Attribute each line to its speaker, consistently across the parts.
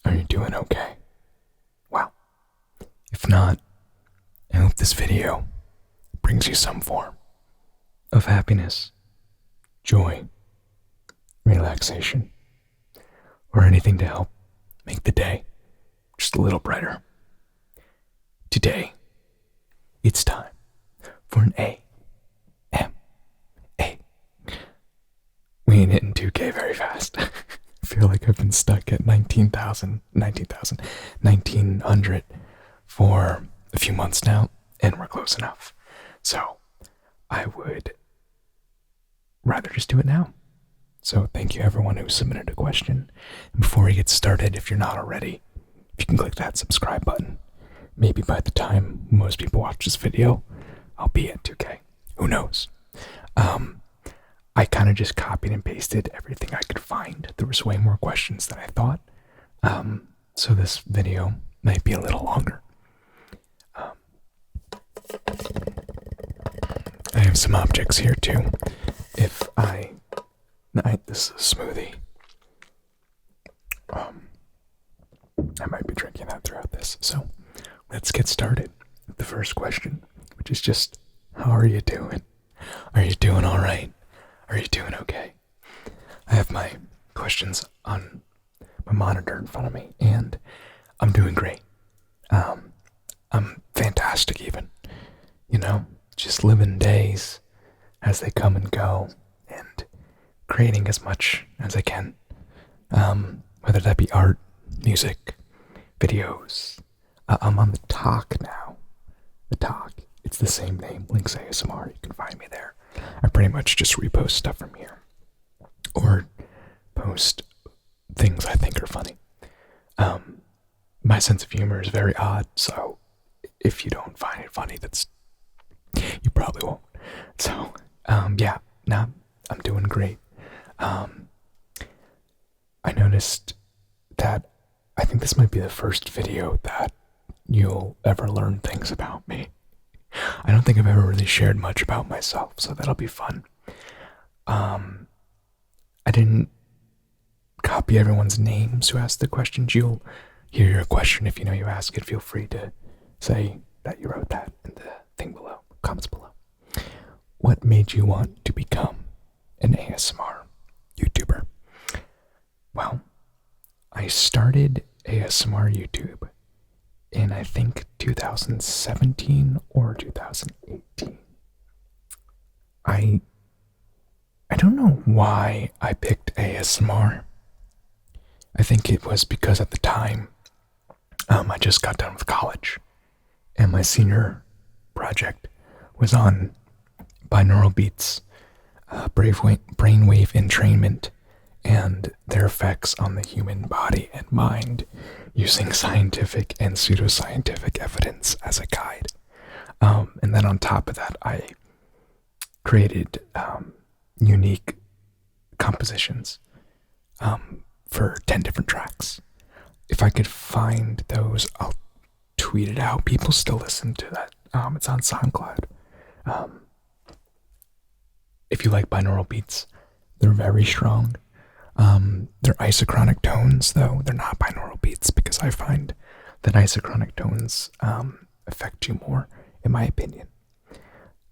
Speaker 1: Are you doing okay? Well, if not, I hope this video brings you some form of happiness, joy, relaxation, or anything to help make the day just a little brighter. Today, it's time for an A. We ain't hitting 2K very fast. I feel like I've been stuck at 1900 for a few months now, and we're close enough. So, I would rather just do it now. So thank you everyone who submitted a question. And before we get started, if you're not already, if you can click that subscribe button, maybe by the time most people watch this video, I'll be at 2K. Who knows? I kind of just copied and pasted everything I could find. There was way more questions than I thought. So this video might be a little longer. I have some objects here too. This is a smoothie. I might be drinking that throughout this. So let's get started with the first question, which is just, how are you doing? Are you doing all right? Are you doing okay? I have my questions on my monitor in front of me, and I'm doing great. I'm fantastic even. Just living days as they come and go, and creating as much as I can. Whether that be art, music, videos. I'm on the Talk now. The Talk. It's the same name, Lynx ASMR. You can find me there. I pretty much just repost stuff from here. Or post things I think are funny. My sense of humor is very odd, so if you don't find it funny, you probably won't. So, I'm doing great. I noticed that I think this might be the first video that you'll ever learn things about me. I don't think I've ever really shared much about myself, so that'll be fun. I didn't copy everyone's names who asked the questions. You'll hear your question. If you know you ask it, feel free to say that you wrote that in the thing below, comments below. What made you want to become an ASMR YouTuber? Well, I started ASMR YouTube in, I think, 2017 or 2018. I don't know why I picked ASMR. I think it was because at the time, I just got done with college, and my senior project was on binaural beats, brainwave entrainment, and their effects on the human body and mind using scientific and pseudoscientific evidence as a guide. And then on top of that, I created unique compositions for 10 different tracks. If I could find those, I'll tweet it out. People still listen to that. It's on SoundCloud. If you like binaural beats, they're very strong. They're isochronic tones, though. They're not binaural beats, because I find that isochronic tones affect you more, in my opinion.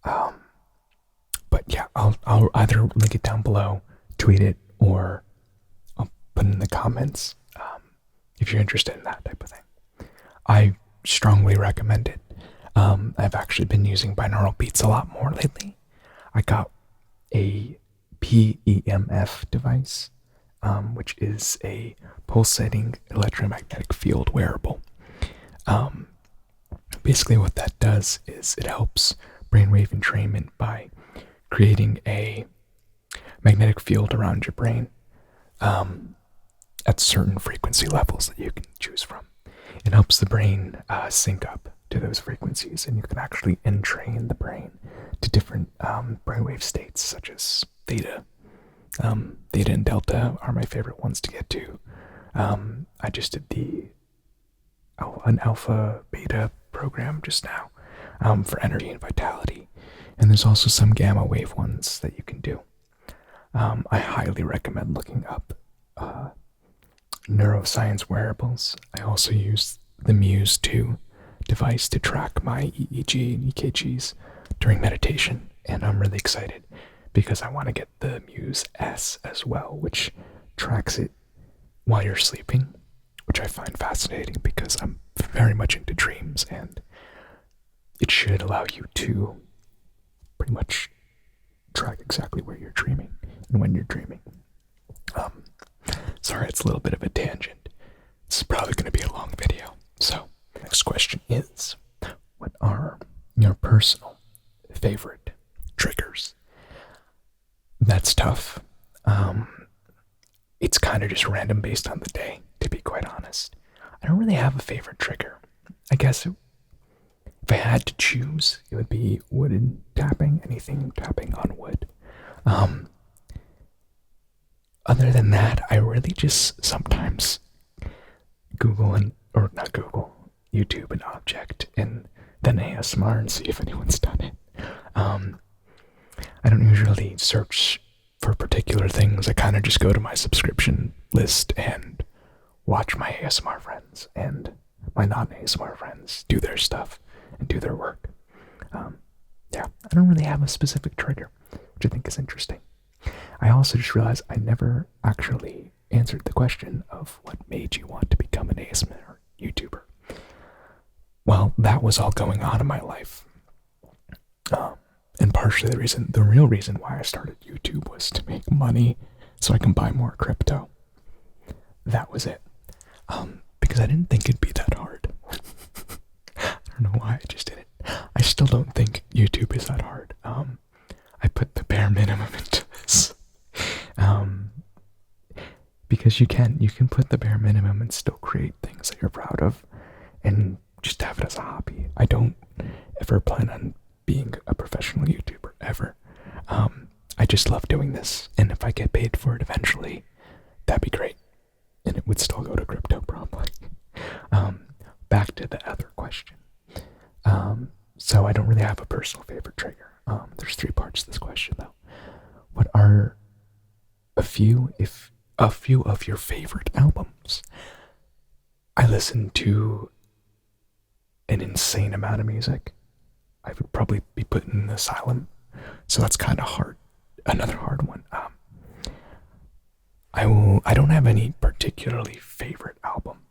Speaker 1: But yeah, I'll either link it down below, tweet it, or I'll put it in the comments if you're interested in that type of thing. I strongly recommend it. I've actually been using binaural beats a lot more lately. I got a PEMF device, which is a pulsating electromagnetic field wearable. Basically what that does is it helps brainwave entrainment by creating a magnetic field around your brain at certain frequency levels that you can choose from. It helps the brain sync up to those frequencies, and you can actually entrain the brain to different brainwave states, such as theta. Theta and delta are my favorite ones to get to. I just did an alpha beta program just now for energy and vitality, and there's also some gamma wave ones that you can do. I highly recommend looking up neuroscience wearables. I also use the Muse 2 device to track my EEG and EKGs during meditation, and I'm really excited because I want to get the Muse S as well, which tracks it while you're sleeping, which I find fascinating because I'm very much into dreams, and it should allow you to pretty much track exactly where you're dreaming and when you're dreaming. Sorry, it's a little bit of a tangent. This is probably going to be a long video. So, next question is, what are your personal favorite triggers? That's tough. It's kind of just random based on the day, to be quite honest. I don't really have a favorite trigger. I guess if I had to choose, it would be wooden tapping, anything tapping on wood. Other than that, I really just sometimes YouTube an object and then ASMR and see if anyone's done it. I don't usually search for particular things. I kind of just go to my subscription list and watch my ASMR friends and my non-ASMR friends do their stuff and do their work. I don't really have a specific trigger, which I think is interesting. I also just realized I never actually answered the question of what made you want to become an ASMR YouTuber. Well, that was all going on in my life. And partially the real reason why I started YouTube was to make money so I can buy more crypto. That was it. Because I didn't think it'd be that hard. I don't know why, I just didn't. I still don't think YouTube is that hard. I put the bare minimum into this. Because you can put the bare minimum and still create things that you're proud of and just have it as a hobby. I don't ever plan on being a professional YouTuber, ever. I just love doing this, and if I get paid for it eventually, that'd be great. And it would still go to crypto, probably. Back to the other question. So I don't really have a personal favorite trigger. There's 3 parts to this question, though. What are a few of your favorite albums? I listen to an insane amount of music. I would probably be put in an asylum, so that's kind of hard. Another hard one. I don't have any particularly favorite album.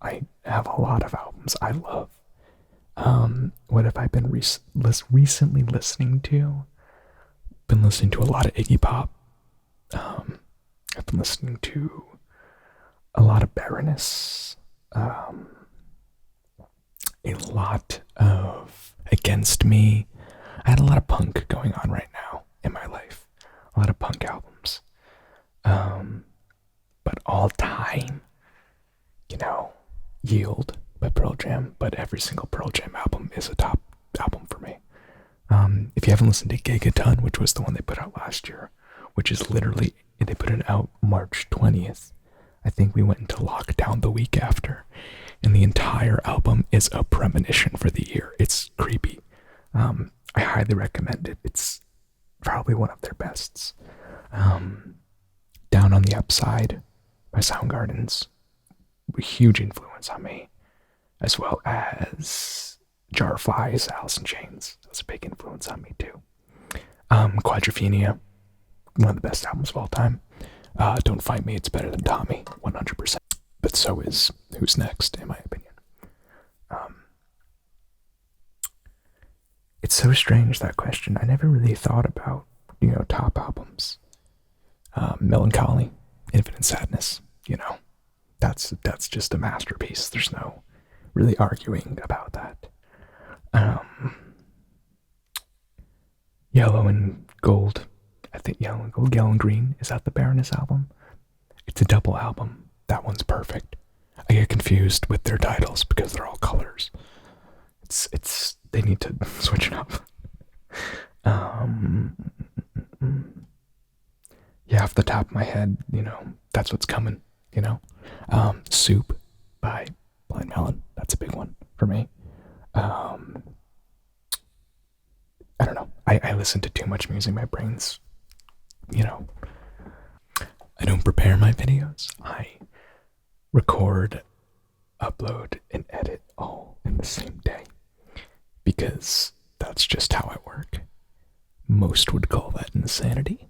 Speaker 1: I have a lot of albums I love. What have I been recently listening to? Been listening to a lot of Iggy Pop. I've been listening to a lot of Baroness. A lot of Against Me. I had a lot of punk going on right now in my life. A lot of punk albums. But all time, Yield by Pearl Jam, but every single Pearl Jam album is a top album for me. If you haven't listened to Gigaton, which was the one they put out last year, which is literally, they put it out March 20th. I think we went into lockdown the week after, and the entire album is a premonition for the year. It's creepy. I highly recommend it. It's probably one of their bests. Down on the Upside by Soundgarden's a huge influence on me, as well as Jar of Flies, Alice in Chains. That was a big influence on me too. Quadrophenia, one of the best albums of all time. Don't Fight Me, It's Better Than Tommy, 100%. But so is Who's Next, in my opinion. It's so strange, that question. I never really thought about, top albums. Melancholy, Infinite Sadness, that's just a masterpiece. There's no really arguing about that. Yellow and Gold. I think Yellow and Gold, Yellow and Green. Is that the Baroness album? It's a double album. That one's perfect. I get confused with their titles because they're all colors. They need to switch it up. Yeah, off the top of my head, that's what's coming, Soup by Blind Melon. That's a big one for me. I don't know. I listen to too much music. My brain's, I don't prepare my videos. I record, upload, and edit all in the same day, because that's just how I work. Most would call that insanity.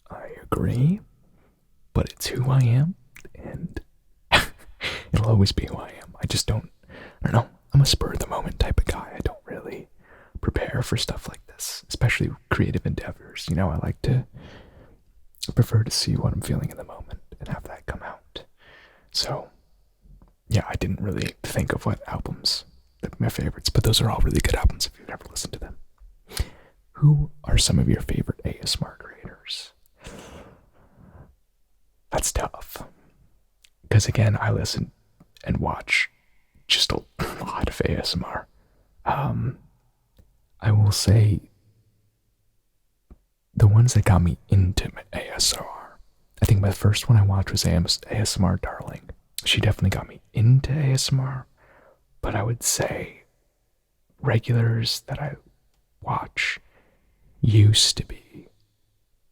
Speaker 1: I agree, but it's who I am, and it'll always be who I am. I don't know, I'm a spur of the moment type of guy. I don't really prepare for stuff like this, especially creative endeavors. I prefer to see what I'm feeling in the moment and have that come out. So, yeah, I didn't really think of what albums that my favorites, but those are all really good albums if you've never listened to them. Who are some of your favorite ASMR creators? That's tough. Because again, I listen and watch just a lot of ASMR. I will say the ones that got me into ASMR, I think my first one I watched was ASMR Darling. She definitely got me into ASMR, but I would say regulars that I watch used to be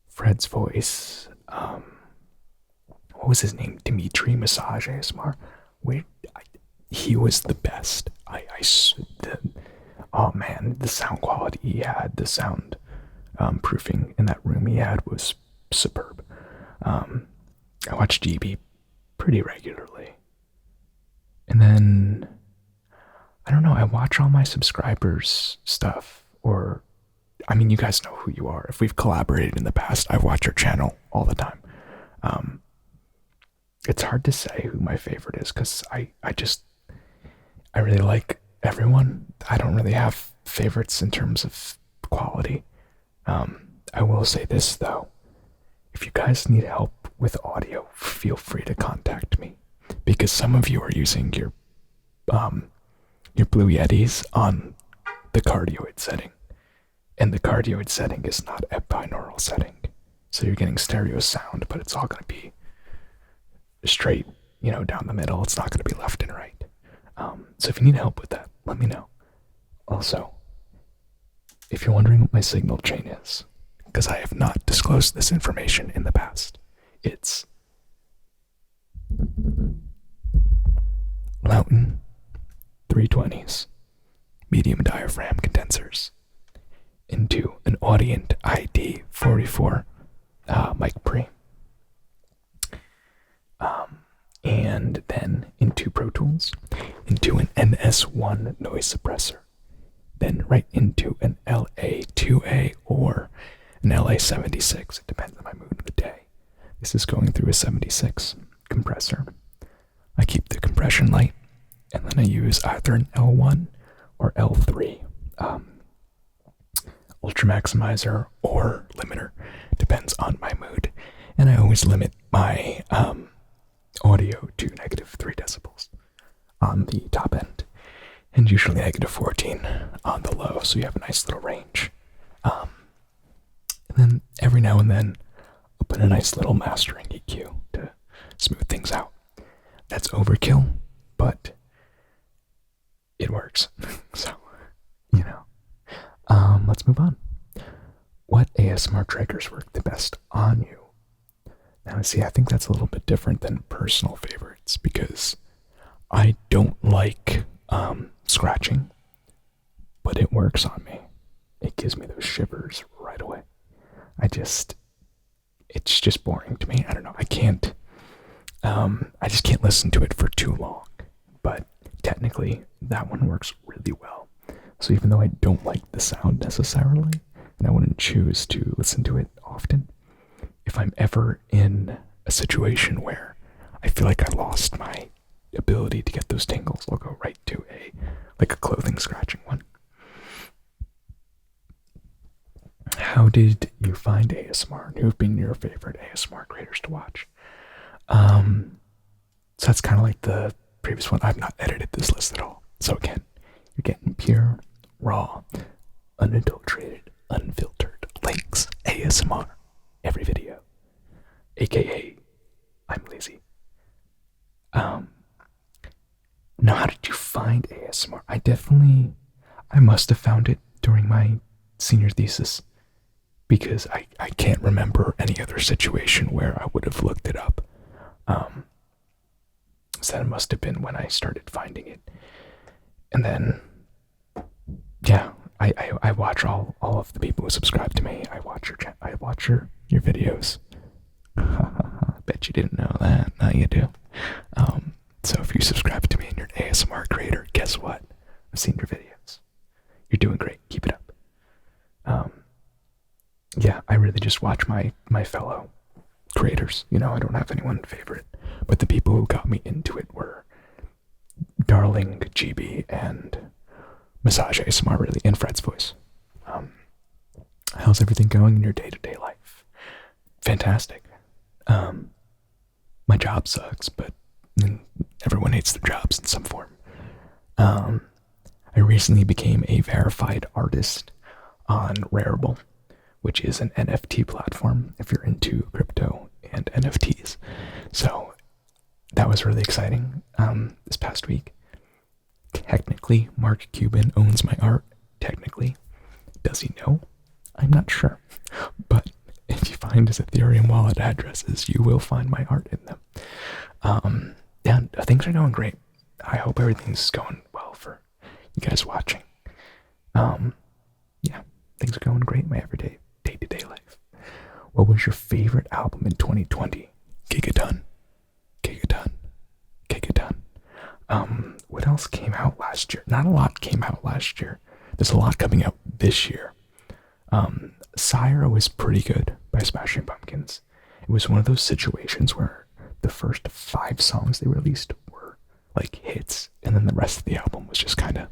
Speaker 1: Fred's Voice, what was his name? Dimitri Massage ASMR. He was the best. Oh man, the sound quality he had, the sound proofing in that room he had was superb. I watched GB pretty regularly. And then, I don't know, I watch all my subscribers' stuff, you guys know who you are. If we've collaborated in the past, I watch your channel all the time. It's hard to say who my favorite is, because I really like everyone. I don't really have favorites in terms of quality. I will say this though, if you guys need help with audio, feel free to contact me, because some of you are using your Blue Yetis on the cardioid setting, and the cardioid setting is not a binaural setting, so you're getting stereo sound, but it's all going to be straight, down the middle. It's not going to be left and right. So if you need help with that, let me know. Also, if you're wondering what my signal chain is, because I have not disclosed this information in the past, it's Loughton 320s, medium diaphragm condensers, into an Audient ID44 mic pre. And then into Pro Tools, into an NS1 noise suppressor, then right into an LA2A or an LA76. It depends on my mood of the day. This is going through a 76 compressor. I keep the compression light, and then I use either an L1 or L3 ultra maximizer or limiter. Depends on my mood. And I always limit my audio to -3 decibels on the top end, and usually -14 on the low, so you have a nice little range. And then every now and then I'll put a nice little mastering EQ to smooth things out. That's overkill, but it works. So, let's move on. What ASMR triggers work the best on you? Now, see, I think that's a little bit different than personal favorites, because I don't like scratching, but it works on me. It gives me those shivers right away. It's just boring to me. I don't know. I just can't listen to it for too long, but technically that one works really well. So even though I don't like the sound necessarily, and I wouldn't choose to listen to it often, if I'm ever in a situation where I feel like I lost my ability to get those tingles, I'll go right to a clothing scratching one. How did you find ASMR? And who have been your favorite ASMR creators to watch? So that's kind of like the previous one. I've not edited this list at all. So again, you're getting pure, raw, unadulterated, unfiltered Lynx ASMR every video, aka I'm lazy. Now, how did you find ASMR? I must have found it during my senior thesis, because I can't remember any other situation where I would have looked it up. So that must have been when I started finding it. And then, yeah, I watch all of the people who subscribe to me. I watch your videos. Bet you didn't know that. Now you do. So if you subscribe to me and you're an ASMR creator, guess what? I've seen your videos. You're doing great. Keep it up. Yeah, I really just watch my fellow creators. I don't have anyone favorite, but the people who got me into it were Darling, GB, and Massage ASMR, really, and Fred's Voice. How's everything going in your day-to-day life? Fantastic. My job sucks, but everyone hates their jobs in some form. I recently became a verified artist on Ramble, which is an NFT platform if you're into crypto and NFTs. So that was really exciting this past week. Technically, Mark Cuban owns my art. Technically. Does he know? I'm not sure. But if you find his Ethereum wallet addresses, you will find my art in them. Yeah, things are going great. I hope everything's going well for you guys watching. Yeah, things are going great in my everyday, day-to-day life. What was your favorite album in 2020? Gigaton. What else came out last year? Not a lot came out last year. There's a lot coming out this year. Sire was pretty good by Smashing Pumpkins. It was one of those situations where the first 5 songs they released were like hits, and then the rest of the album was just kind of,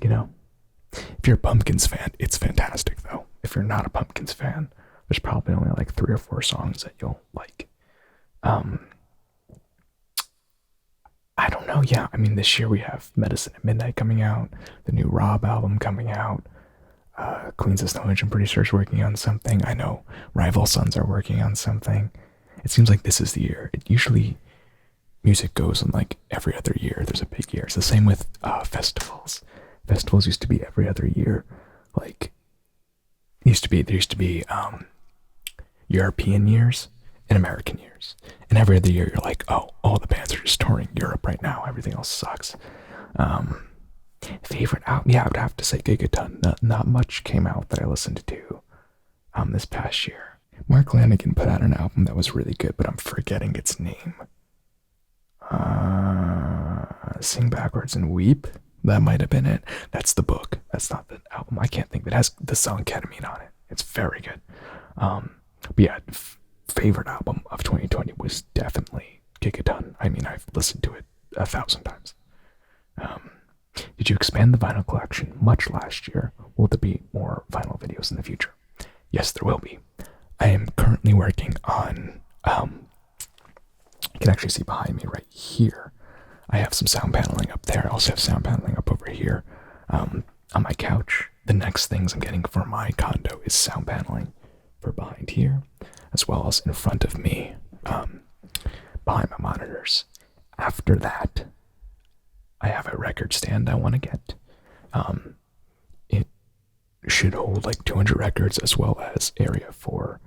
Speaker 1: if you're a Pumpkins fan, it's fantastic though. If you're not a Pumpkins fan, there's probably only like 3 or 4 songs that you'll like. I don't know. Yeah, I mean, this year we have Medicine at Midnight coming out, the new Rob album coming out. Queens of Stone Age, I'm pretty sure, is working on something. I know Rival Sons are working on something. It seems like this is the year. Usually music goes on like every other year. There's a big year. It's the same with festivals. Festivals used to be every other year. Like, there used to be European years and American years. And every other year you're like, oh, all the bands are just touring Europe right now. Everything else sucks. Favorite album? Yeah, I would have to say Gigaton. Not much came out that I listened to this past year. Mark Lanegan put out an album that was really good, but I'm forgetting its name. Sing Backwards and Weep? That might have been it. That's the book. That's not the album. I can't think. It has the song Ketamine on it. It's very good. But yeah, favorite album of 2020 was definitely Gigaton. I mean, I've listened to it 1,000 times. Did you expand the vinyl collection much last year? Will there be more vinyl videos in the future? Yes, there will be. I am currently working on, you can actually see behind me right here. I have some sound paneling up there. I also have sound paneling up over here on my couch. The next things I'm getting for my condo is sound paneling for behind here, as well as in front of me, behind my monitors. After that, I have a record stand I want to get. It should hold like 200 records, as well as area for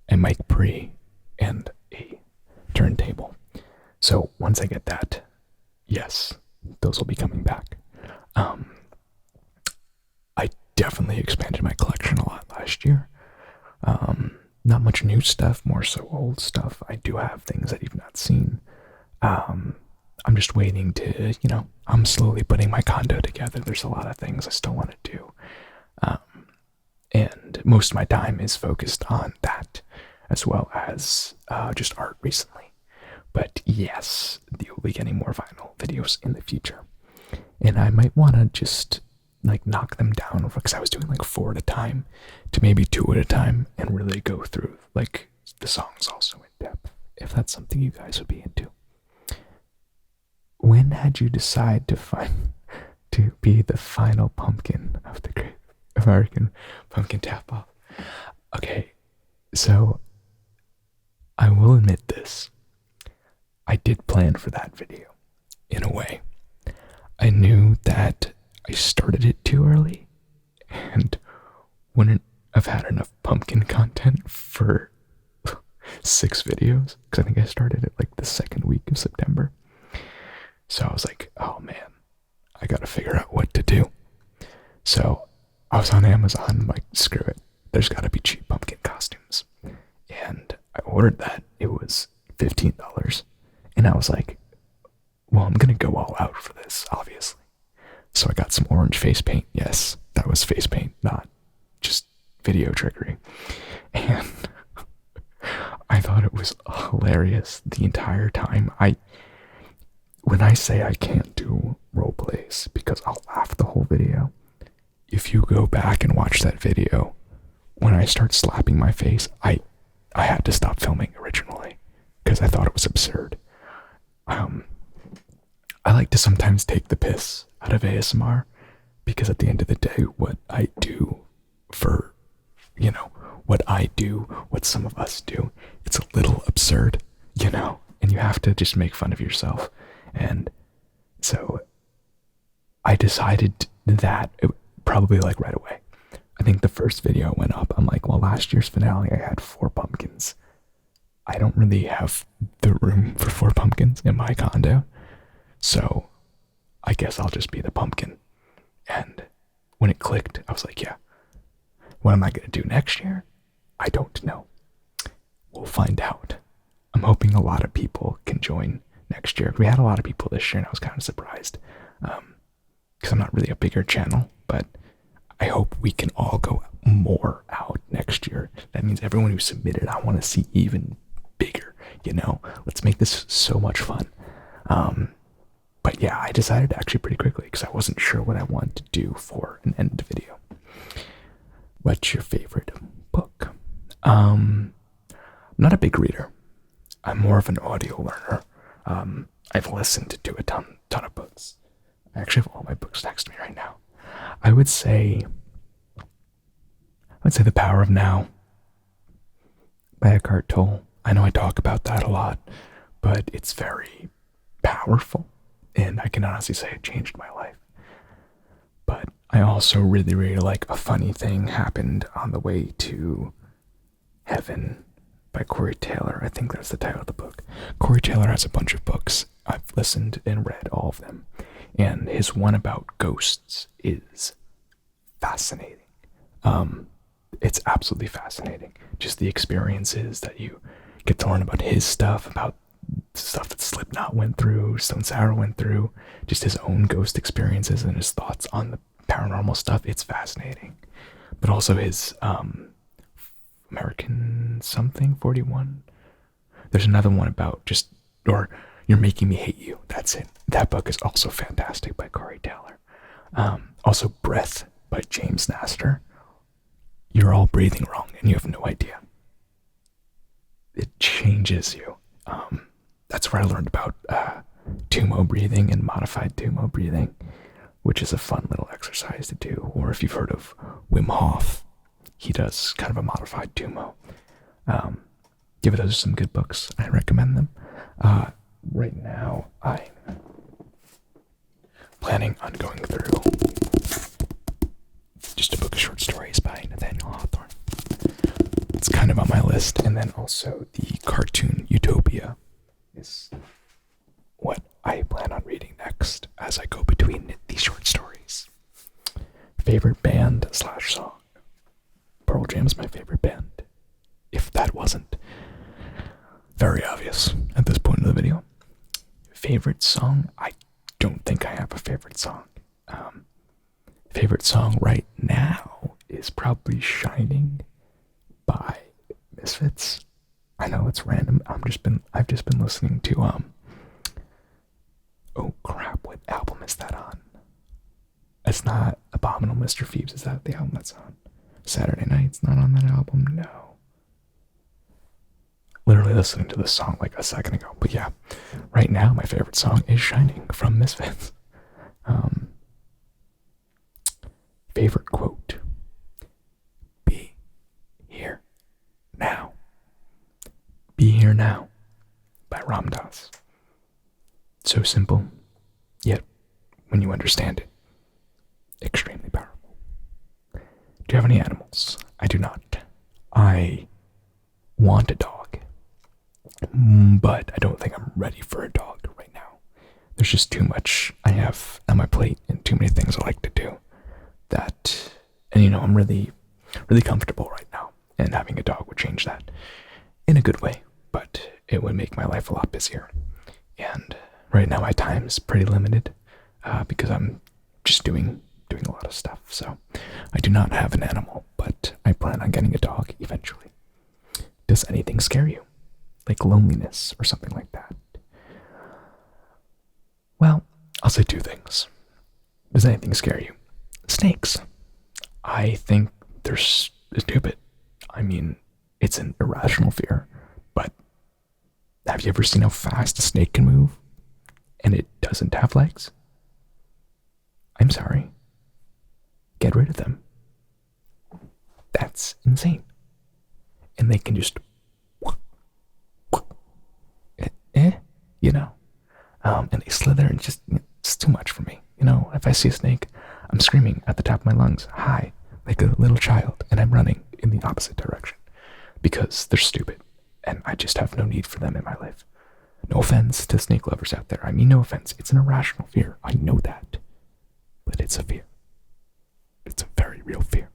Speaker 1: a mic pre and a turntable. So once I get that, yes, those will be coming back. I definitely expanded my collection a lot last year. Not much new stuff, more so old stuff. I do have things that you've not seen. I'm just waiting to, I'm slowly putting my condo together. There's a lot of things I still want to do. And most of my time is focused on that, as well as just art recently. But yes, you'll be getting more vinyl videos in the future. And I might want to just like knock them down, because I was doing like 4 at a time to maybe 2 at a time, and really go through like the songs also in depth, if that's something you guys would be into. When had you decide to be the final pumpkin of the Great American Pumpkin Tap Off? Okay, so I will admit this. I did plan for that video, in a way. I knew that I started it too early and wouldn't have had enough pumpkin content for 6 videos, because I think I started it like the second week of September. So I was like, oh man, I gotta figure out what to do. So I was on Amazon, I'm like, screw it. There's gotta be cheap pumpkin costumes. And I ordered that. It was $15. And I was like, well, I'm gonna go all out for this, obviously. So I got some orange face paint. Yes, that was face paint, not just video trickery. And I thought it was hilarious the entire time. When I say I can't do role plays because I'll laugh the whole video, if you go back and watch that video, when I start slapping my face, I had to stop filming originally because I thought it was absurd. I like to sometimes take the piss out of ASMR because at the end of the day, what I do, what some of us do, it's a little absurd, and you have to just make fun of yourself. And so I decided that probably like right away. I think the first video went up, I'm like, well, last year's finale, I had 4 pumpkins. I don't really have the room for 4 pumpkins in my condo. So I guess I'll just be the pumpkin. And when it clicked, I was like, yeah, what am I going to do next year? I don't know. We'll find out. I'm hoping a lot of people can join next year. We had a lot of people this year, and I was kind of surprised because I'm not really a bigger channel, but I hope we can all go more out next year. That means everyone who submitted, I want to see even bigger, Let's make this so much fun. But yeah, I decided actually pretty quickly because I wasn't sure what I wanted to do for an end video. What's your favorite book? I'm not a big reader. I'm more of an audio learner. I've listened to a ton of books. I actually have all my books next to me right now. I would say The Power of Now by Eckhart Tolle. I know I talk about that a lot, but it's very powerful, and I can honestly say it changed my life. But I also really, really like A Funny Thing Happened on the Way to Heaven by Cory Taylor. I think that's the title of the book. Cory Taylor has a bunch of books. I've listened and read all of them. And his one about ghosts is fascinating. It's absolutely fascinating. Just the experiences that you get to learn about his stuff, about stuff that Slipknot went through, Stone Sour went through, just his own ghost experiences and his thoughts on the paranormal stuff. It's fascinating. But also his American something 41. There's another one about You're Making Me Hate You. That's it. That book is also fantastic by Cory Taylor. Also Breath by James Nestor. You're all breathing wrong and you have no idea. It changes you. That's where I learned about Tumo breathing and modified Tumo breathing, which is a fun little exercise to do. Or if you've heard of Wim Hof, he does kind of a modified Tumo. Those are some good books. I recommend them. Right now, I'm planning on going through just a book of short stories by Nathaniel Hawthorne. It's kind of on my list. And then also the cartoon Utopia is what I plan on reading next as I go between these short stories. Favorite band / song? Pearl Jam is my favorite band. If that wasn't very obvious at this point in the video. Favorite song? I don't think I have a favorite song. Favorite song right now is probably Shining by Misfits. I know it's random. I've just been listening to oh crap, what album is that on? It's not Abominable Mr. Phoebes. Is that the album that's on? Saturday Night's not on that album? No. Literally listening to this song like a second ago. But yeah, right now my favorite song is Shining from Misfits. Favorite quote? Be here now. Be here now by Ramble. So simple, yet when you understand it, extremely powerful. Do you have any animals? I do not. I want a dog, but I don't think I'm ready for a dog right now. there's just too much I have on my plate and too many things I like to do that, and I'm really, really comfortable right now, and having a dog would change that in a good way, but it would make my life a lot busier. And right now my time is pretty limited because I'm just doing a lot of stuff. So I do not have an animal, but I plan on getting a dog eventually. Does anything scare you? Like loneliness or something like that? Well, I'll say two things. Does anything scare you? Snakes. I think they're stupid. I mean, it's an irrational fear, but have you ever seen how fast a snake can move? And it doesn't have legs? I'm sorry. Get rid of them. That's insane. And they can just, and they slither, and it's too much for me. If I see a snake, I'm screaming at the top of my lungs, hi, like a little child, and I'm running in the opposite direction because they're stupid, and I just have no need for them in my life. No offense to snake lovers out there. I mean, no offense. It's an irrational fear. I know that, but it's a fear. It's a very real fear.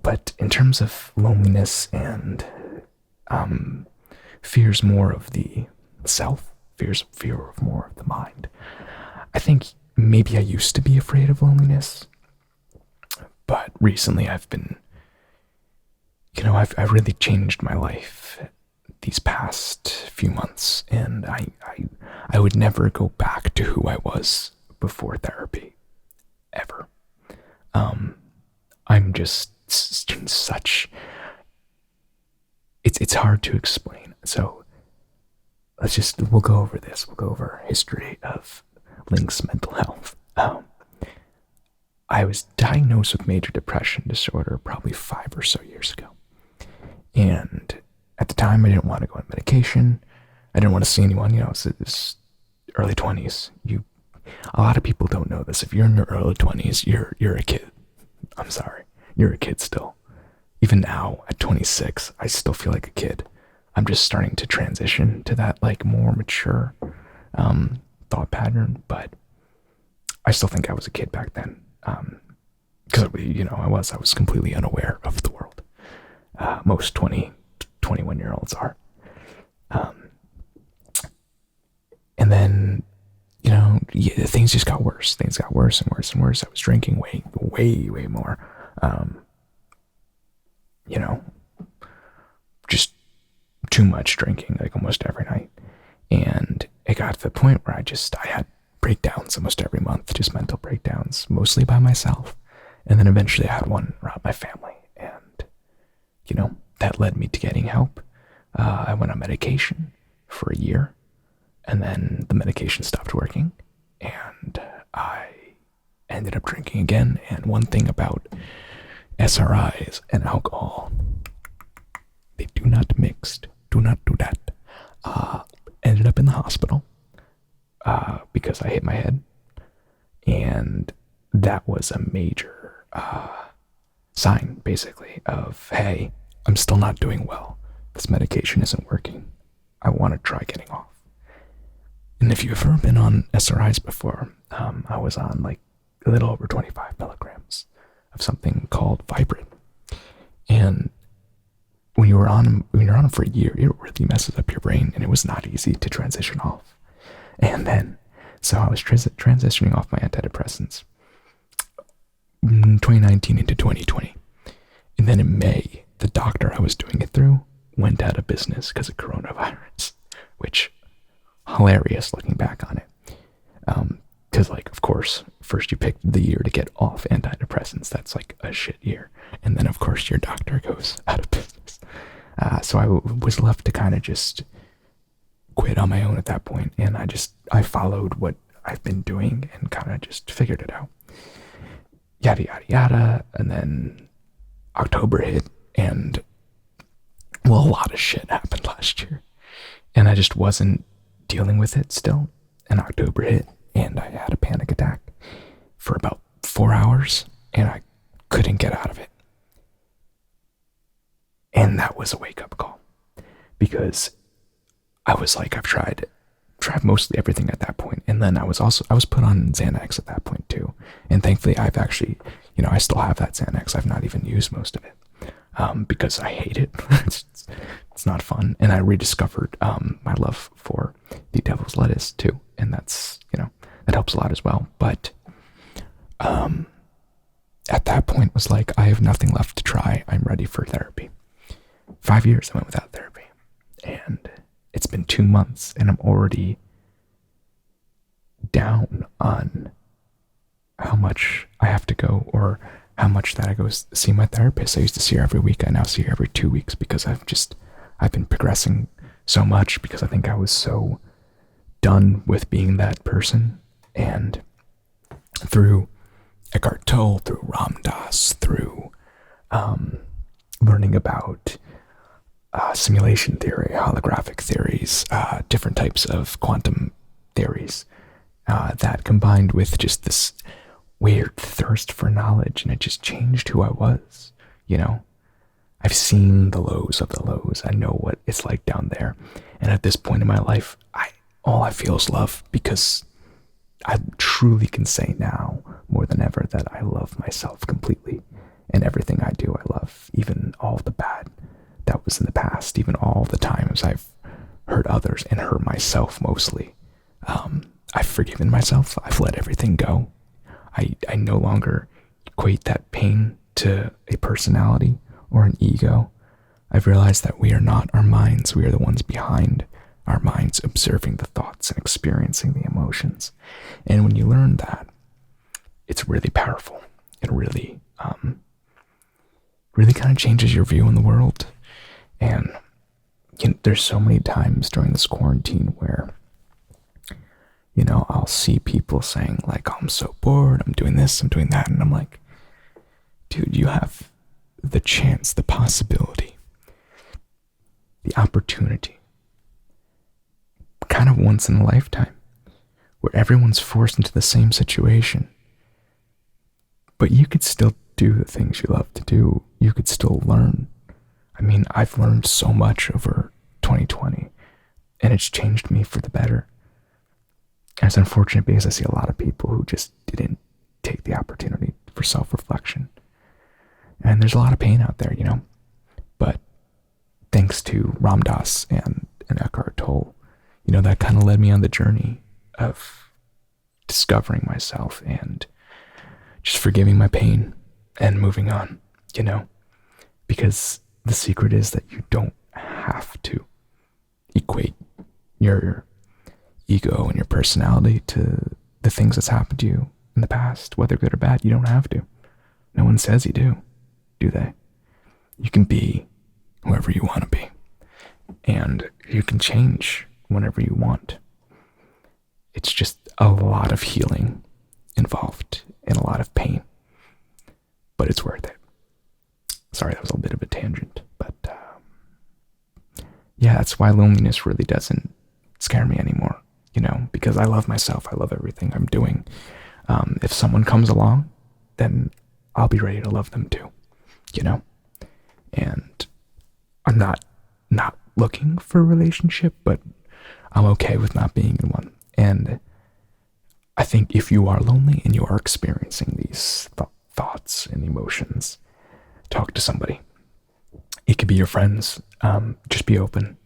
Speaker 1: But in terms of loneliness and fears more of the self, fear of more of the mind, I think maybe I used to be afraid of loneliness, but recently I've been, I've really changed my life these past few months, and I would never go back to who I was before therapy, ever. I'm just such, it's hard to explain. So we'll go over this. We'll go over history of Lynx mental health. I was diagnosed with major depression disorder probably 5 or so years ago. And at the time, I didn't want to go on medication. I didn't want to see anyone. It's early 20s. A lot of people don't know this. If you're in your early 20s, you're a kid. I'm sorry. You're a kid still. Even now, at 26, I still feel like a kid. I'm just starting to transition to that more mature thought pattern, but I still think I was a kid back then. Because I was completely unaware of the world. Most 20, 21-year-olds are. And then, things just got worse. Things got worse and worse and worse. I was drinking way more. Just too much drinking, almost every night. And it got to the point where I had breakdowns almost every month, just mental breakdowns, mostly by myself. And then eventually I had one around my family. And, that led me to getting help. I went on medication for a year, and then the medication stopped working, and I ended up drinking again. And one thing about SRIs and alcohol, they do not mix. Do not do that. Ended up in the hospital because I hit my head, and that was a major sign, basically, of, hey, I'm still not doing well. This medication isn't working. I want to try getting off. And if you've ever been on SRIs before, I was on a little over 25 milligrams of something called Vibrant. And when you're on them for a year, it really messes up your brain, and it was not easy to transition off. And then, so I was transitioning off my antidepressants 2019 into 2020. And then in May, the doctor I was doing it through went out of business because of coronavirus, which, hilarious looking back on it. Because, of course, first you pick the year to get off antidepressants. That's a shit year. And then, of course, your doctor goes out of business. So I was left to kind of just quit on my own at that point. And I followed what I've been doing and kind of just figured it out. Yada, yada, yada. And then October hit, and, a lot of shit happened last year. And I just wasn't dealing with it still. And October hit, and I had a panic attack for about 4 hours, and I couldn't get out of it. And that was a wake-up call, because I was I've tried tried mostly everything at that point. And then I was put on Xanax at that point too. And thankfully I've actually, I still have that Xanax. I've not even used most of it because I hate it. It's not fun. And I rediscovered my love for the devil's lettuce too. And that's, that helps a lot as well. But at that point was like, I have nothing left to try. I'm ready for therapy. 5 years I went without therapy. And it's been 2 months and I'm already down on how much I have to go or how much that I go see my therapist. I used to see her every week. I now see her every 2 weeks because I've been progressing so much because I think I was so done with being that person. And through Eckhart Tolle, through Ram Dass, through learning about simulation theory, holographic theories, different types of quantum theories, that combined with just this weird thirst for knowledge, and it just changed who I was. I've seen the lows of the lows. I know what it's like down there. And at this point in my life, all I feel is love, because I truly can say now more than ever that I love myself completely, and everything I do I love, even all the bad that was in the past, even all the times I've hurt others and hurt myself mostly. I've forgiven myself. I've let everything go. I no longer equate that pain to a personality or an ego. I've realized that we are not our minds. We are the ones behind our minds, observing the thoughts and experiencing the emotions. And when you learn that, it's really powerful. It really kind of changes your view on the world. And there's so many times during this quarantine where, I'll see people saying like, oh, I'm so bored, I'm doing this, I'm doing that. And I'm like, dude, you have the chance, the possibility, the opportunity, kind of once in a lifetime, where everyone's forced into the same situation. But you could still do the things you love to do. You could still learn. I mean, I've learned so much over 2020, and it's changed me for the better. And it's unfortunate because I see a lot of people who just didn't take the opportunity for self-reflection. And there's a lot of pain out there, But thanks to Ram Dass and Eckhart Tolle, that kind of led me on the journey of discovering myself and just forgiving my pain and moving on, Because the secret is that you don't have to equate your ego and your personality to the things that's happened to you in the past, whether good or bad. You don't have to. No one says you do they? You can be whoever you want to be, and you can change whenever you want. It's just a lot of healing involved and a lot of pain, but it's worth it. Sorry, that was a bit of a tangent, but yeah, that's why loneliness really doesn't scare me anymore, because I love myself. I love everything I'm doing. If someone comes along, then I'll be ready to love them too, and I'm not looking for a relationship, but I'm okay with not being in one. And I think if you are lonely and you are experiencing these thoughts and emotions, talk to somebody. It could be your friends. Just be open.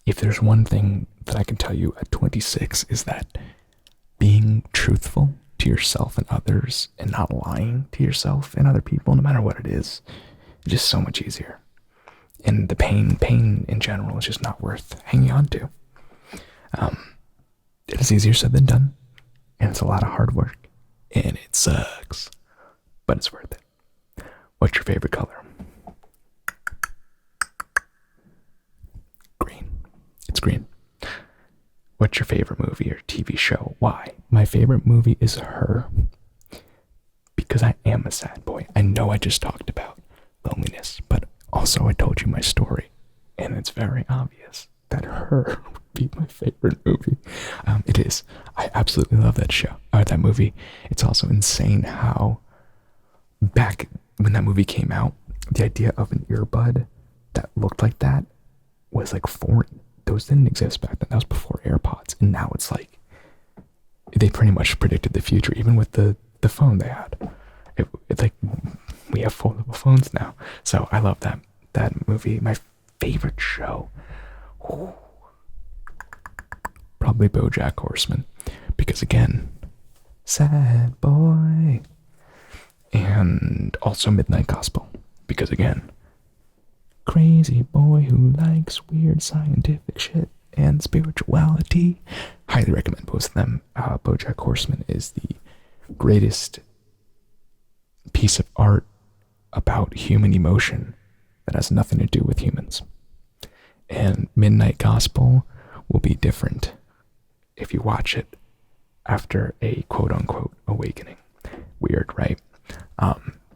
Speaker 1: If there's one thing that I can tell you at 26 is that being truthful to yourself and others and not lying to yourself and other people, no matter what it is just so much easier. And the pain in general is just not worth hanging on to. It is easier said than done, and it's a lot of hard work, and it sucks, but it's worth it. What's your favorite color? Green. It's green. What's your favorite movie or TV show? Why? My favorite movie is Her, because I am a sad boy. I know I just talked about loneliness, but also I told you my story, and it's very obvious that Her would be my favorite movie. It is. I absolutely love that show, or that movie. It's also insane how back when that movie came out, the idea of an earbud that looked like that was like foreign. those didn't exist back then. That was before AirPods, and now it's like they pretty much predicted the future, even with the phone they had. It's like we have foldable phones now. So I love that movie. My favorite show, probably Bojack Horseman, because again, sad boy. And also Midnight Gospel, because again, crazy boy who likes weird scientific shit and spirituality. Highly recommend both of them. Bojack Horseman is the greatest piece of art about human emotion that has nothing to do with humans. And Midnight Gospel will be different if you watch it after a quote-unquote awakening. Weird, right?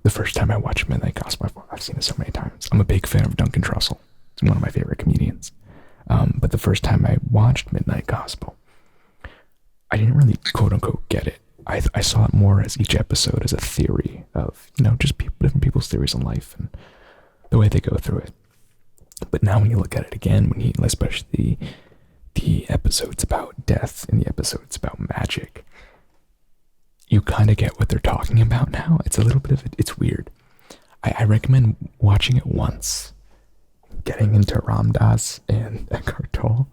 Speaker 1: The first time I watched Midnight Gospel, I've seen it so many times. I'm a big fan of Duncan Trussell. He's one of my favorite comedians. But the first time I watched Midnight Gospel, I didn't really quote-unquote get it. I saw it more as each episode as a theory of, just different people's theories on life and the way they go through it. But now when you look at it again, especially the episodes about death and the episodes about magic, you kind of get what they're talking about now. It's a little bit of it's weird. I recommend watching it once, getting into Ram Dass and Eckhart Tolle,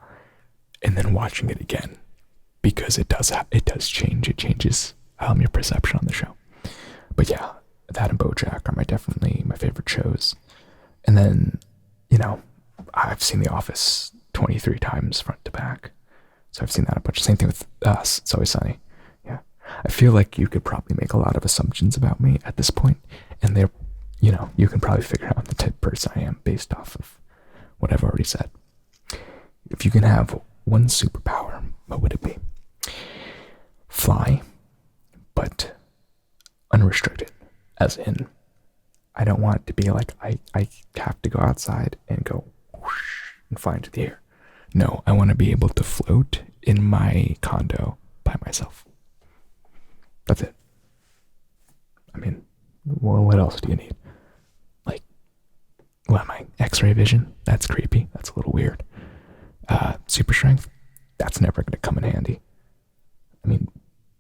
Speaker 1: and then watching it again, because it does change. It changes your perception on the show. But yeah, that and BoJack are definitely my favorite shows. And then, I've seen The Office 23 times front to back, so I've seen that a bunch. Same thing with Us. It's Always Sunny. Yeah, I feel like you could probably make a lot of assumptions about me at this point, and they're, you can probably figure out the type of person I am based off of what I've already said. If you can have one superpower, what would it be? Fly, but unrestricted, as in, I don't want it to be like I have to go outside and go whoosh and fly into the air. No, I want to be able to float in my condo by myself. That's it. Well, what else do you need? Like, what am I? X-ray vision? That's creepy. That's a little weird. Super strength? That's never going to come in handy.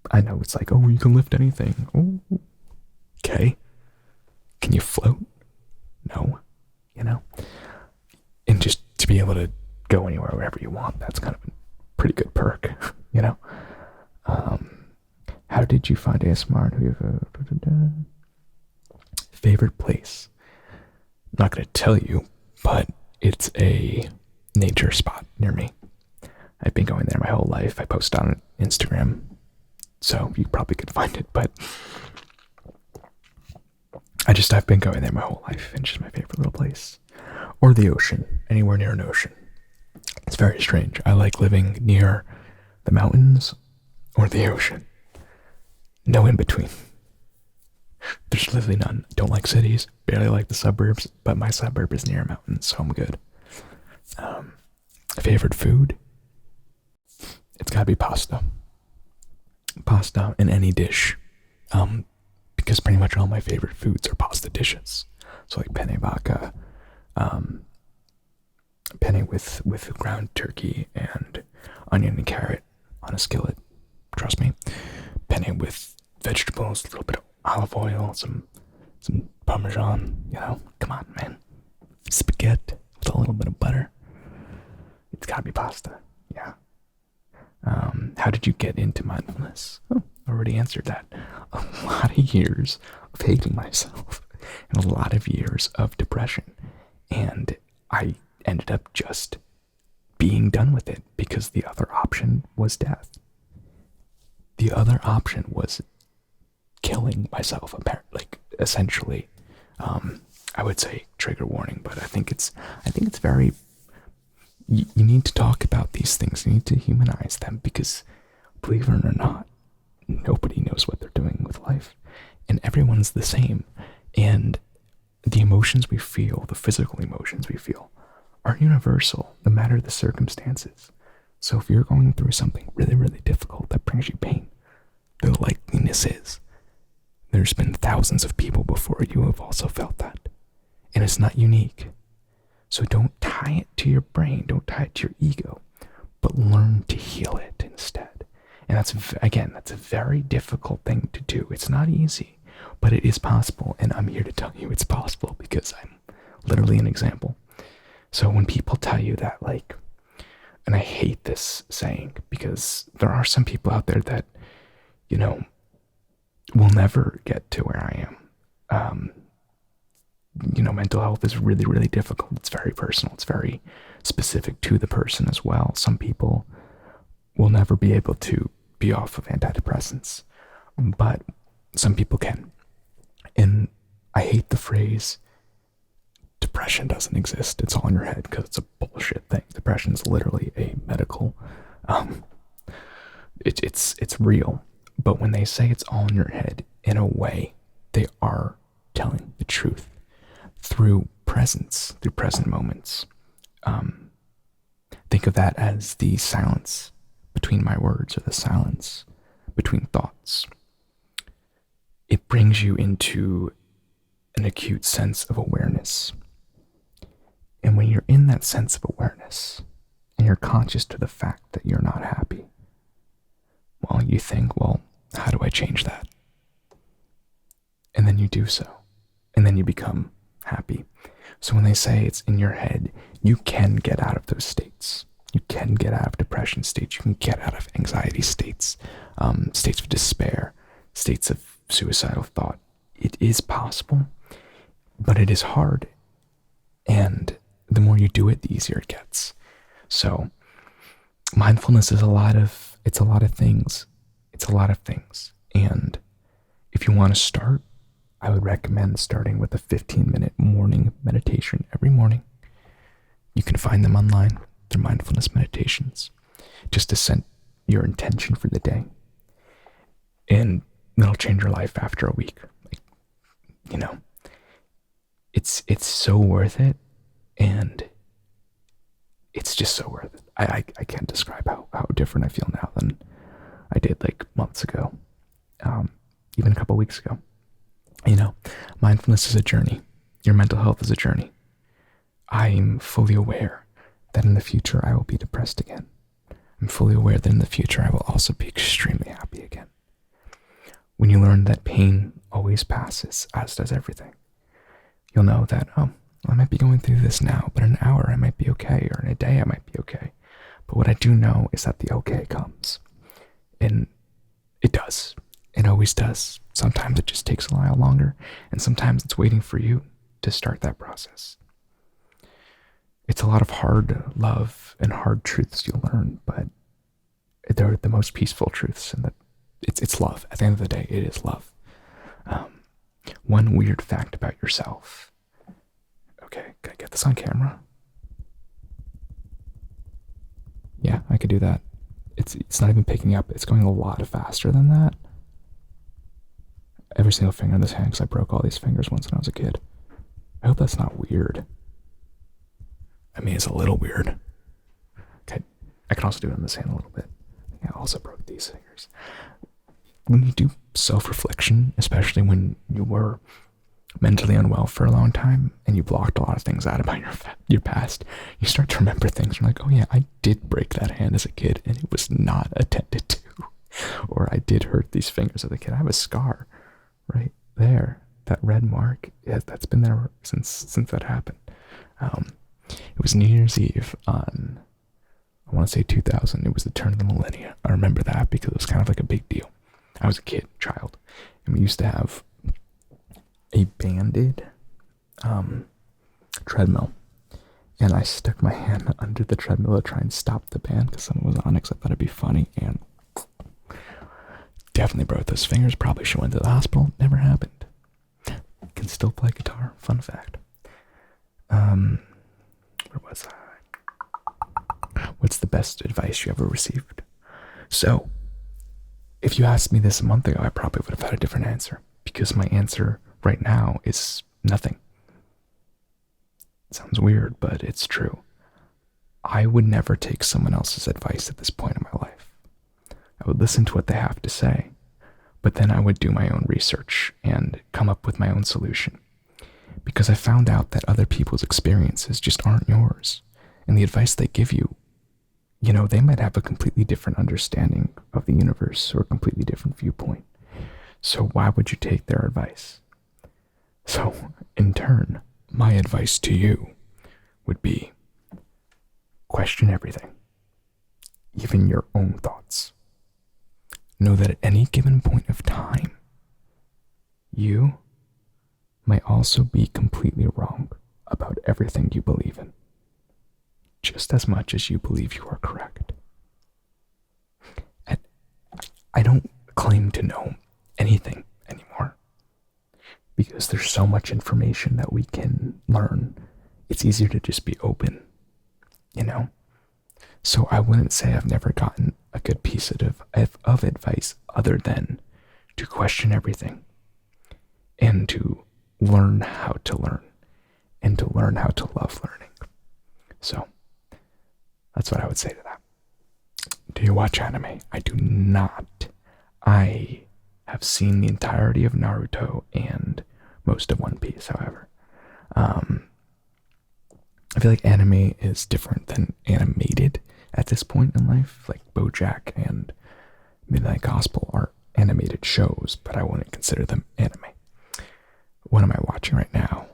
Speaker 1: I know it's like, oh, you can lift anything. Oh, okay. Can you float? No. And just to be able to go anywhere, wherever you want, that's kind of a pretty good perk, How did you find ASMR? Favorite place? I'm not going to tell you, but it's a nature spot near me. I've been going there my whole life. I post on Instagram, so you probably could find it, but I've been going there my whole life, and it's just my favorite little place. Or the ocean, anywhere near an ocean. It's very strange. I like living near the mountains or the ocean. No in between. There's literally none. Don't like cities, barely like the suburbs, but my suburb is near a mountain, so I'm good. Favorite food? It's gotta be pasta. Pasta in any dish. Because pretty much all my favorite foods are pasta dishes. So like penne vodka, penne with ground turkey and onion and carrot on a skillet. Trust me. Penne with vegetables, a little bit of olive oil, some Parmesan, come on, man. Spaghetti with a little bit of butter. It's gotta be pasta, yeah. How did you get into mindfulness? Oh, already answered that. A lot of years of hating myself and a lot of years of depression. And I ended up just being done with it because the other option was death. The other option was killing myself, apparently, essentially. I would say trigger warning, but I think it's very, you need to talk about these things. You need to humanize them because, believe it or not, nobody knows what they're doing with life, and everyone's the same. And the emotions we feel, the physical emotions we feel, are universal, no matter the circumstances. So if you're going through something really, really difficult that brings you pain, the likeliness is there's been thousands of people before you who have also felt that. And it's not unique. So don't tout tie it to your brain, don't tie it to your ego, but learn to heal it instead. And that's a very difficult thing to do. It's not easy, but it is possible, and I'm here to tell you it's possible because I'm literally an example. So when people tell you that, like, and I hate this saying because there are some people out there that, you know, will never get to where I am. You know, mental health is really, really difficult. It's very personal. It's very specific to the person as well. Some people will never be able to be off of antidepressants, but some people can. And I hate the phrase, depression doesn't exist, it's all in your head, because it's a bullshit thing. Depression is literally a medical, it's real. But when they say it's all in your head, in a way, they are telling the truth through presence, through present moments. Think of that as the silence between my words, or the silence between thoughts. It brings you into an acute sense of awareness. And when you're in that sense of awareness, and you're conscious to the fact that you're not happy, well, you think, well, how do I change that? And then you do so. And then you become happy. So when they say it's in your head, you can get out of those states. You can get out of depression states. You can get out of anxiety states, states of despair, states of suicidal thought. It is possible, but it is hard. And the more you do it, the easier it gets. So mindfulness is a lot of things. It's a lot of things. And if you want to start, I would recommend starting with a 15-minute morning meditation every morning. You can find them online. They're mindfulness meditations. Just to set your intention for the day. And that'll change your life after a week. Like, you know, it's so worth it. And it's just so worth it. I can't describe how different I feel now than I did like months ago. Even a couple weeks ago. You know, mindfulness is a journey. Your mental health is a journey. I'm fully aware that in the future I will be depressed again. I'm fully aware that in the future I will also be extremely happy again. When you learn that pain always passes, as does everything, you'll know that, oh, I might be going through this now, but in an hour I might be okay, or in a day I might be okay. But what I do know is that the okay comes. And it does. It always does. Sometimes it just takes a while longer, and sometimes it's waiting for you to start that process. It's a lot of hard love and hard truths you'll learn, but they're the most peaceful truths, and that it's love. At the end of the day, it is love. One weird fact about yourself. Okay, can I get this on camera? Yeah, I could do that. It's not even picking up. It's going a lot faster than that. Every single finger in this hand, because I broke all these fingers once when I was a kid. I hope that's not weird. I mean, it's a little weird. Okay, I can also do it on this hand a little bit. I also broke these fingers. When you do self-reflection, especially when you were mentally unwell for a long time and you blocked a lot of things out about your past, you start to remember things. You're like, oh yeah, I did break that hand as a kid and it was not attended to. Or I did hurt these fingers as a kid. I have a scar right there. That red mark, yeah, that's been there since that happened. It was New Year's Eve on, I want to say 2000. It was the turn of the millennium. I remember that because it was kind of like a big deal. I was a child, and we used to have a banded treadmill, and I stuck my hand under the treadmill to try and stop the band because someone was on it, because I thought it'd be funny, and definitely broke those fingers. Probably should went to the hospital. Never happened. Can still play guitar. Fun fact. Where was I? What's the best advice you ever received? So, if you asked me this a month ago, I probably would have had a different answer, because my answer right now is nothing. It sounds weird, but it's true. I would never take someone else's advice at this point in my life. I would listen to what they have to say, but then I would do my own research and come up with my own solution. Because I found out that other people's experiences just aren't yours. And the advice they give you, you know, they might have a completely different understanding of the universe or a completely different viewpoint. So why would you take their advice? So, in turn, my advice to you would be question everything, even your own thoughts. Know that at any given point of time, you might also be completely wrong about everything you believe in, just as much as you believe you are correct. And I don't claim to know anything anymore, because there's so much information that we can learn. It's easier to just be open, you know? So I wouldn't say I've never gotten a good piece of advice other than to question everything and to learn how to learn and to learn how to love learning. So that's what I would say to that. Do you watch anime? I do not. I have seen the entirety of Naruto and most of One Piece, however. I feel like anime is different than animated at this point in life. Like Bojack and Midnight Gospel are animated shows, but I wouldn't consider them anime. What am I watching right now?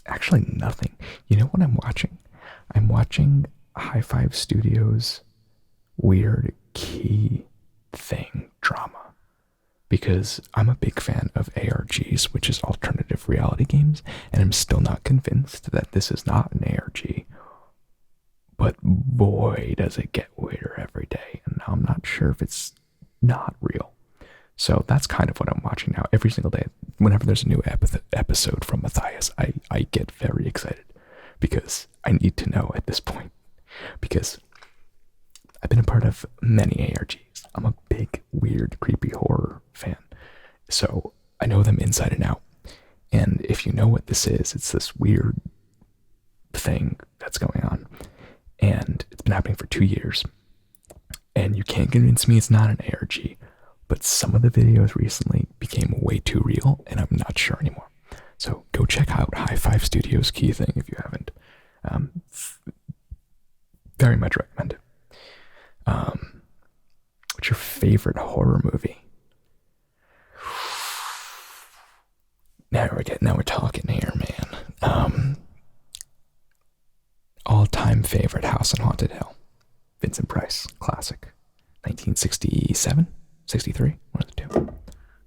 Speaker 1: Actually nothing. You know what I'm watching? I'm watching High Five Studios' weird key thing drama, because I'm a big fan of ARGs, which is alternative reality games, and I'm still not convinced that this is not an ARG. But boy, does it get weirder every day, and I'm not sure if it's not real. So that's kind of what I'm watching now. Every single day, whenever there's a new episode from Matthias, I get very excited, because I need to know at this point, because I've been a part of many ARGs. I'm a big, weird, creepy horror fan. So I know them inside and out. And if you know what this is, it's this weird thing that's going on. And it's been happening for 2 years. And you can't convince me it's not an ARG. But some of the videos recently became way too real, and I'm not sure anymore. So go check out High Five Studios' key thing if you haven't. Very much recommend it. What's your favorite horror movie? Now we're talking here, man. All-time favorite, House on Haunted Hill. Vincent Price, classic. 1967? 63? One of the two.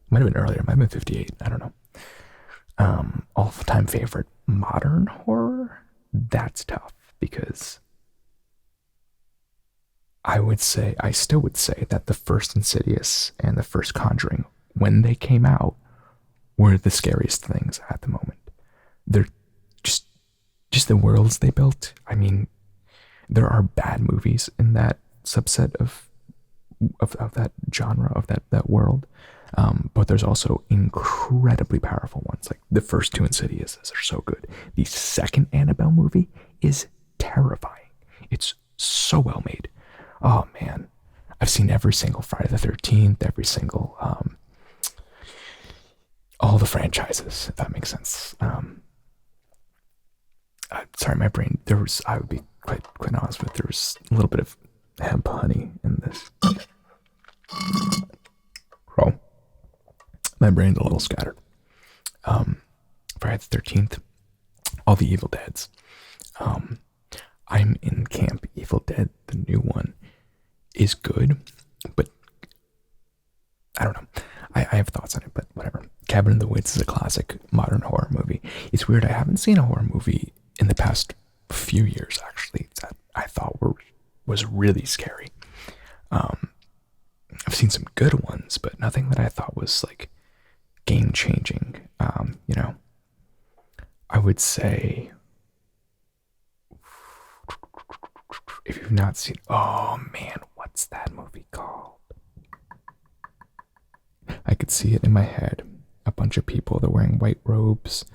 Speaker 1: Might have been earlier, might have been 58, I don't know. All-time favorite, modern horror? That's tough, because I still would say that the first Insidious and the first Conjuring, when they came out, were the scariest things at the moment. They're just the worlds they built. I mean, there are bad movies in that subset of that genre, of that world. But there's also incredibly powerful ones. Like the first two Insidiouses are so good. The second Annabelle movie is terrifying. It's so well made. Oh man, I've seen every single Friday the 13th, every single, all the franchises, if that makes sense. Sorry, my brain, I would be quite honest with, there was a little bit of hemp honey in this. Bro, my brain's a little scattered. Friday the 13th, all the Evil Deads. I'm in camp Evil Dead, the new one is good, but I don't know. I have thoughts on it, but whatever. Cabin in the Woods is a classic modern horror movie. It's weird, I haven't seen a horror movie in the past few years, actually, that I thought was really scary. I've seen some good ones, but nothing that I thought was like game changing. You know, I would say, if you've not seen, oh man, what's that movie called? I could see it in my head. A bunch of people, they're wearing white robes.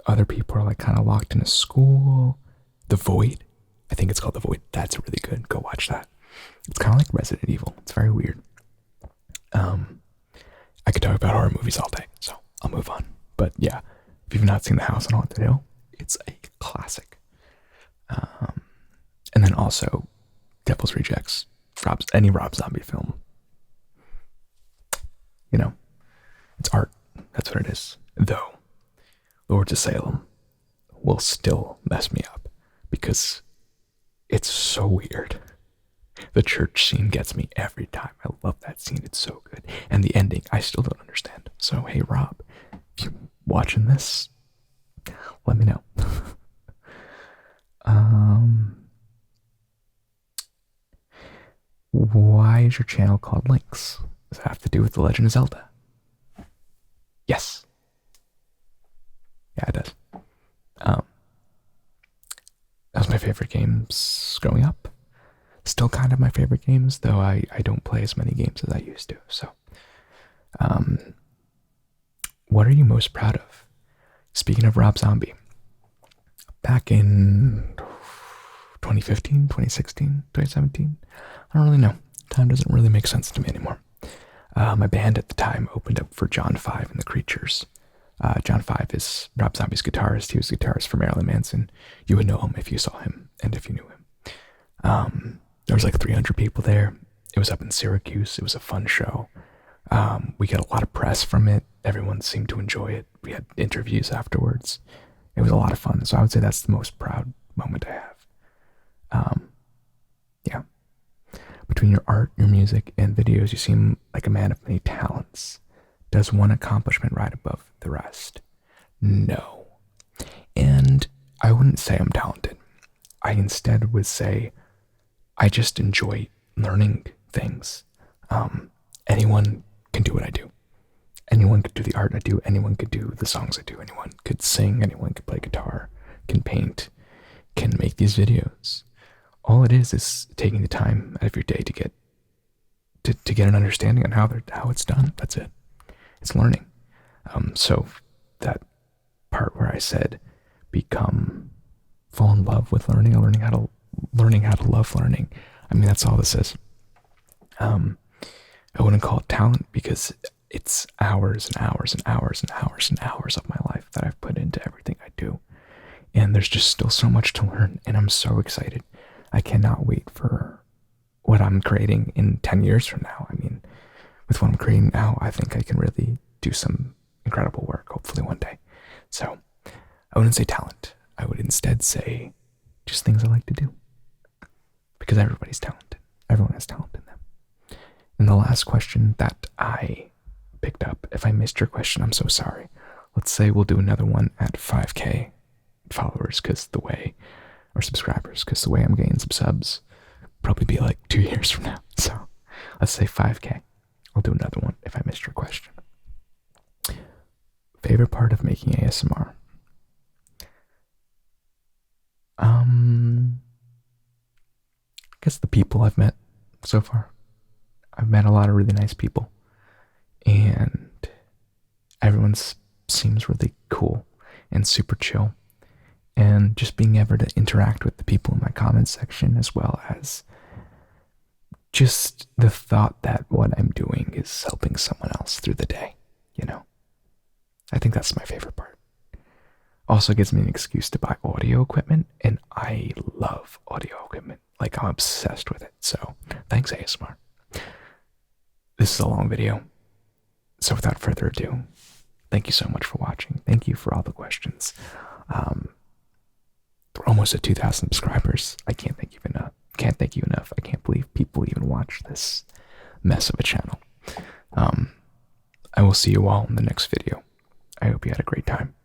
Speaker 1: Other people are like kind of locked in a school. The Void. I think it's called The Void. That's really good. Go watch that. It's kind of like Resident Evil. It's very weird. I could talk about horror movies all day, so I'll move on. But yeah, if you've not seen The House on Haunted Hill, it's a classic. And then also Devil's Rejects, any Rob Zombie film. You know, it's art. That's what it is. Though, Lords of Salem will still mess me up because it's so weird. The church scene gets me every time. I love that scene. It's so good. And the ending, I still don't understand. So, hey, Rob, if you're watching this, let me know. Why is your channel called Lynx? Does it have to do with The Legend of Zelda? Yes. Yeah, it does. That was my favorite games growing up. Still kind of my favorite games, though I don't play as many games as I used to. So, what are you most proud of? Speaking of Rob Zombie, back in 2015, 2016, 2017, I don't really know. Time doesn't really make sense to me anymore. My band at the time opened up for John 5 and the Creatures. John 5 is Rob Zombie's guitarist. He was the guitarist for Marilyn Manson. You would know him if you saw him and if you knew him. There was like 300 people there. It was up in Syracuse. It was a fun show. We got a lot of press from it. Everyone seemed to enjoy it. We had interviews afterwards. It was a lot of fun. So I would say that's the most proud moment I have. Yeah. Between your art, your music, and videos, you seem like a man of many talents. Does one accomplishment rise above the rest? No. And I wouldn't say I'm talented. I instead would say I just enjoy learning things. Anyone can do what I do. Anyone could do the art I do. Anyone could do the songs I do. Anyone could sing. Anyone could play guitar, can paint, can make these videos. All it is taking the time out of your day to get an understanding on how it's done. That's it. It's learning. So that part where I said fall in love with learning, learning how to love learning. I mean, that's all this is. I wouldn't call it talent because it's hours and hours and hours and hours and hours of my life that I've put into everything I do. And there's just still so much to learn, and I'm so excited. I cannot wait for what I'm creating in 10 years from now. I mean, with what I'm creating now, I think I can really do some incredible work, hopefully one day. So I wouldn't say talent. I would instead say just things I like to do. Because everybody's talented. Everyone has talent in them. And the last question that I picked up, if I missed your question, I'm so sorry. Let's say we'll do another one at 5K followers, or subscribers, because the way I'm getting some subs probably be like 2 years from now. So let's say 5K. I'll do another one if I missed your question. Favorite part of making ASMR? I guess the people I've met so far. I've met a lot of really nice people, and everyone seems really cool and super chill. And just being able to interact with the people in my comments section, as well as just the thought that what I'm doing is helping someone else through the day, I think that's my favorite part. Also gives me an excuse to buy audio equipment, and I love audio equipment. Like, I'm obsessed with it. So thanks, ASMR. This is a long video. So without further ado, thank you so much for watching. Thank you for all the questions. We're almost at 2,000 subscribers. I can't thank you enough. I can't believe people even watch this mess of a channel. I will see you all in the next video. I hope you had a great time.